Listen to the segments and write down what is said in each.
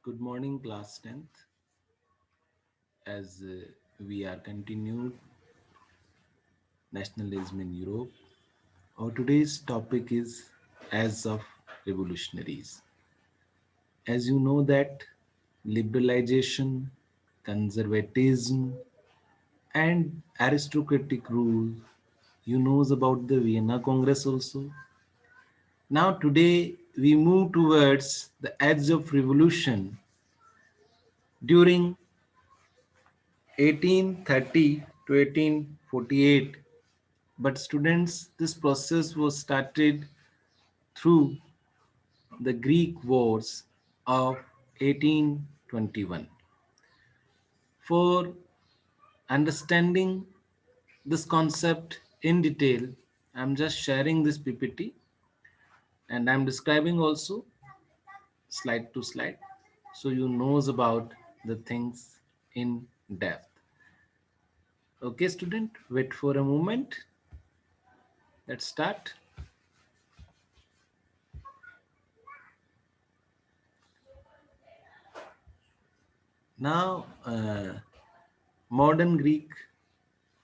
Good morning, class 10th. As we are continued nationalism in Europe, our today's topic is as of revolutionaries. As you know that liberalization, conservatism, and aristocratic rule, you knows about the Vienna Congress also. Now today we move towards the edge of revolution during 1830 to 1848. But students, this process was started through the Greek wars of 1821. For understanding this concept in detail, I'm just sharing this PPT and I'm describing also slide to slide so you knows about the things in depth. Okay, student, wait for a moment. Let's start. Now, modern Greek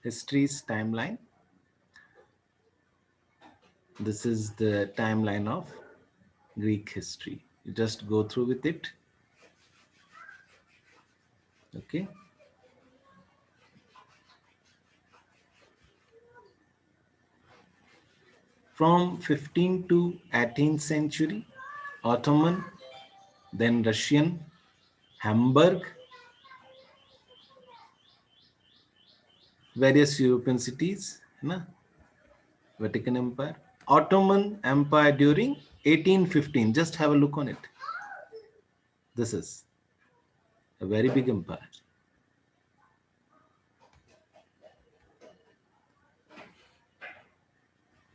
history's timeline. This is the timeline of Greek history. You just go through with it. Okay. From 15th to 18th century, Ottoman, then Russian, Hamburg, various European cities, na? Vatican Empire, Ottoman Empire during 1815. Just have a look on it. This is a very big empire.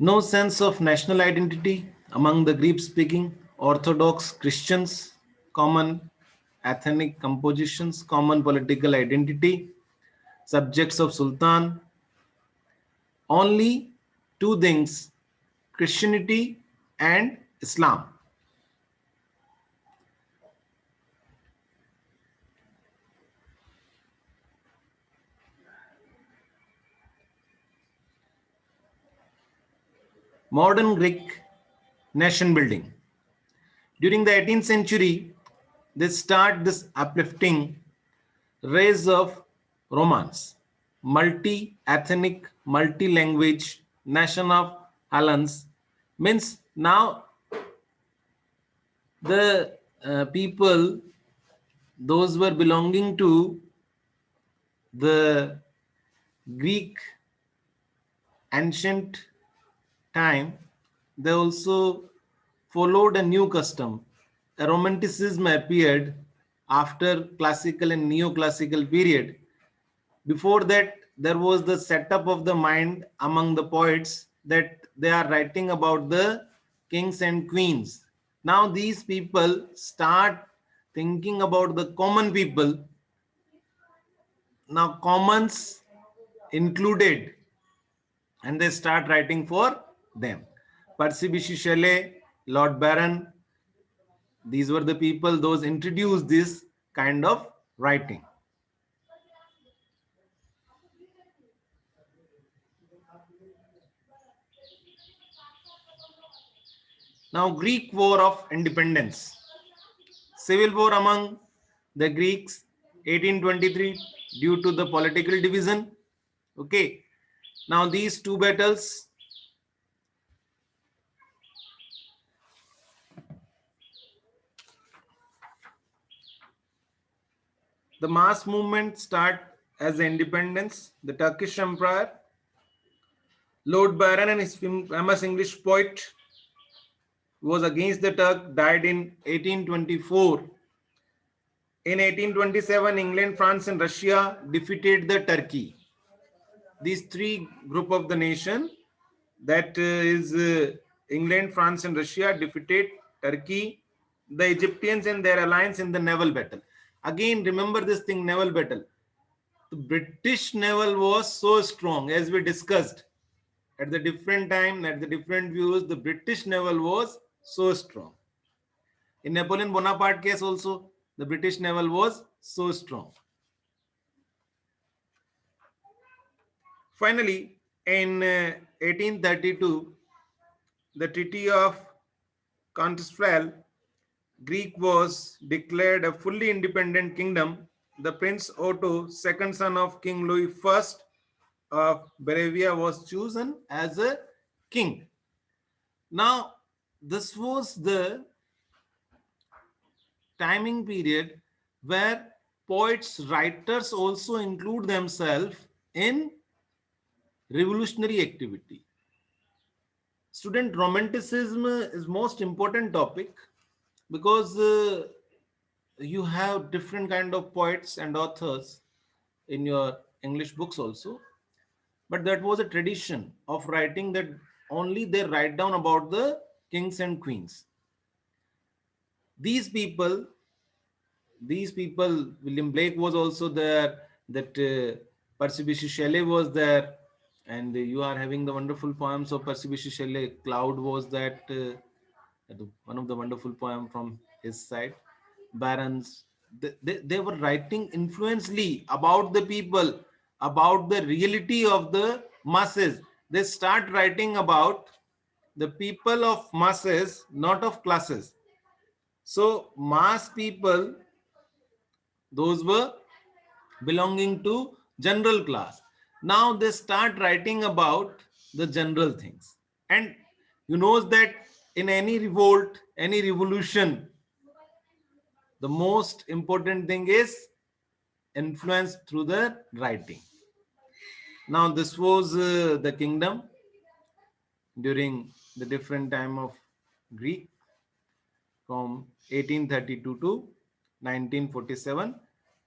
No sense of national identity among the Greek-speaking Orthodox Christians, common ethnic compositions, common political identity, subjects of Sultan, only two things, Christianity and Islam. Modern Greek nation building. During the 18th century, they start this uplifting rise of Romance, multi-ethnic, multi-language nation of Hellenes. Means now the people, those were belonging to the Greek ancient time, they also followed a new custom. A romanticism appeared after classical and neoclassical period. Before that, there was the setup of the mind among the poets that they are writing about the kings and queens. Now these people start thinking about the common people. Now commons included, and they start writing for them. Percy Bysshe Shelley, Lord Byron, these were the people those introduced this kind of writing. Now Greek War of Independence, civil war among the Greeks 1823 due to the political division. Okay, now these two battles, the mass movement start as the independence, the Turkish Empire. Lord Byron and his famous English poet was against the Turk, died in 1824. In 1827, England, France, and Russia defeated the Turkey. These three group of the nation, that is England, France, and Russia, defeated Turkey, the Egyptians and their alliance in the naval battle. Again, remember this thing, naval battle. The British naval was so strong, as we discussed at the different time, at the different views, the British naval was so strong. In Napoleon Bonaparte case also, The British naval was so strong. Finally, in 1832, the Treaty of Contestfal, Greek was declared a fully independent kingdom. The Prince Otto, second son of King Louis I of Bavaria, was chosen as a king. Now, this was the timing period where poets, writers also include themselves in revolutionary activity. Student, romanticism is most important topic because you have different kind of poets and authors in your English books also, but that was a tradition of writing that only they write down about the kings and queens. These people, William Blake was also there, that Percy Bysshe Shelley was there, and you are having the wonderful poems of Percy Bysshe Shelley. Cloud was that one of the wonderful poem from his side. Barons, they were writing influentially about the people, about the reality of the masses. They start writing about the people of masses, not of classes. So mass people, those were belonging to general class. Now they start writing about the general things. And you know that in any revolt, any revolution, the most important thing is influence through the writing. Now this was the kingdom during the different time of Greek from 1832 to 1947.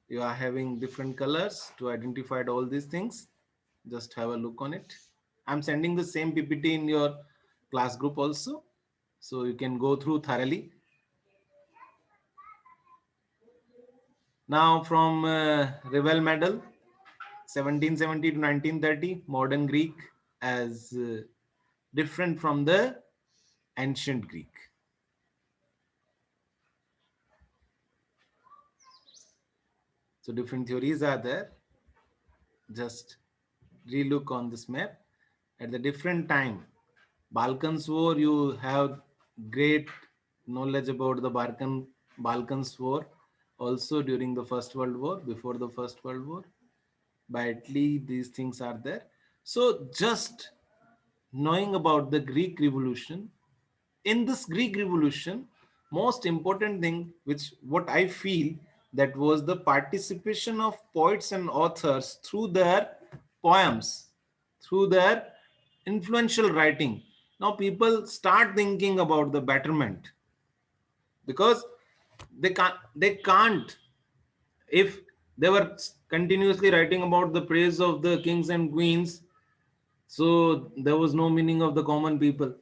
You are having different colors to identify all these things. Just have a look on it. I'm sending the same PPT in your class group also, so you can go through thoroughly. Now from Revel Medal, 1770 to 1930, modern Greek as different from the ancient Greek. So different theories are there. Just relook on this map. At the different time, Balkans War, you have great knowledge about the Balkans War. Also during the First World War, before the First World War, by Italy, these things are there. So just knowing about the Greek Revolution, in this Greek Revolution, most important thing, which what I feel, that was the participation of poets and authors through their poems, through their influential writing. Now people start thinking about the betterment, because they can't, if they were continuously writing about the praise of the kings and queens, so there was no meaning of the common people.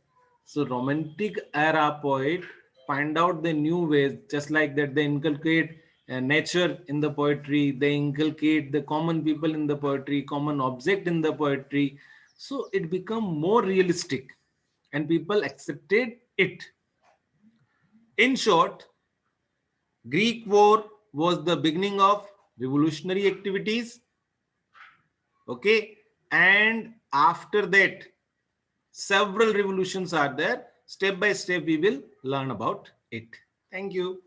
So romantic era poet find out the new ways, just like that they inculcate nature in the poetry, they inculcate the common people in the poetry, common object in the poetry. So it become more realistic and people accepted it. In short, Greek war was the beginning of revolutionary activities. Okay. And after that, several revolutions are there. Step by step, we will learn about it. Thank you.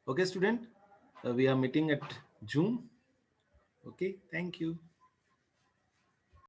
Okay, student, we are meeting at June. Okay, thank you.